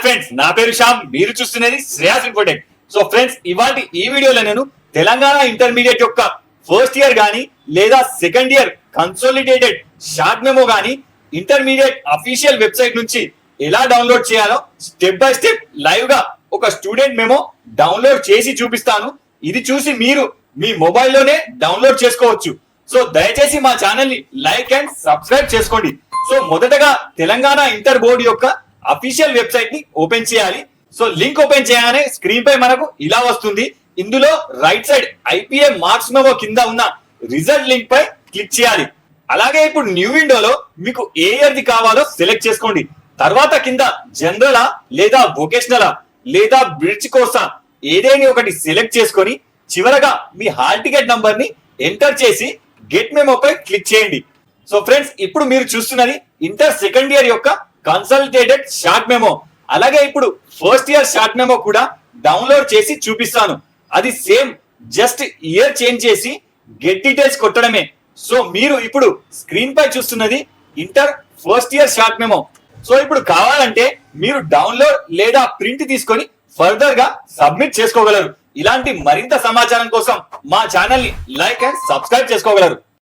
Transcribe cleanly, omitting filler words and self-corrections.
Friends, నా పేరు శ్యామ్. మీరు చూస్తున్నది శ్రేయాస్ ఇన్ఫోటెక్. సో ఫ్రెండ్స్, ఇవాళ ఈ వీడియోలో నేను తెలంగాణ ఇంటర్మీడియట్ యొక్క ఫస్ట్ ఇయర్ గానీ లేదా second year consolidated short memo గానీ ఇంటర్మీడియట్ అఫీషియల్ వెబ్సైట్ నుంచి ఎలా డౌన్లోడ్ చేయాలో స్టెప్ బై స్టెప్ లైవ్ గా ఒక స్టూడెంట్ మెమో డౌన్లోడ్ చేసి చూపిస్తాను. ఇది చూసి మీరు మీ మొబైల్లోనే డౌన్లోడ్ చేసుకోవచ్చు. సో దయచేసి మా ఛానల్ ని లైక్ అండ్ సబ్స్క్రైబ్ చేసుకోండి. సో మొదటగా తెలంగాణ ఇంటర్ బోర్డు యొక్క అఫీషియల్ వెబ్సైట్ ని ఓపెన్ చేయాలి. సో లింక్ ఓపెన్ చేయగానే స్క్రీన్ పై మనకు ఇలా వస్తుంది. ఇందులో right side IPA marks memo కింద ఉన్న రిజల్ట్ లింక్ పై క్లిక్ చేయాలి. అలాగే ఇప్పుడు న్యూ విండోలో మీకు ఏ ఇయర్ ది కావాలో సెలెక్ట్ చేసుకోండి. తర్వాత కింద జనరలా లేదా వొకేషనలా లేదా బ్రిడ్జ్ కోర్సా ఏదైనా ఒకటి సెలెక్ట్ చేసుకొని చివరగా మీ హాల్ టికెట్ నంబర్ ని ఎంటర్ చేసి గెట్ మెమో పై క్లిక్ చేయండి. సో ఫ్రెండ్స్, ఇప్పుడు మీరు చూస్తున్నది ఇంటర్ సెకండ్ ఇయర్ యొక్క కన్సల్టేటెడ్ షార్ట్ మెమో. అలాగే ఇప్పుడు ఫస్ట్ ఇయర్ షార్ట్ మెమో కూడా డౌన్లోడ్ చేసి చూపిస్తాను. అది సేమ్, జస్ట్ ఇయర్ చేంజ్ చేసి గెట్ డీటెయిల్స్ కొట్టడమే. సో మీరు ఇప్పుడు స్క్రీన్ పై చూస్తున్నది inter first year short memo. So ఇప్పుడు కావాలంటే మీరు డౌన్లోడ్ లేదా ప్రింట్ తీసుకొని ఫర్దర్ గా సబ్మిట్ చేసుకోగలరు. ఇలాంటి మరింత సమాచారం కోసం మా ఛానల్ ని లైక్ అండ్ సబ్స్క్రైబ్ చేసుకోగలరు.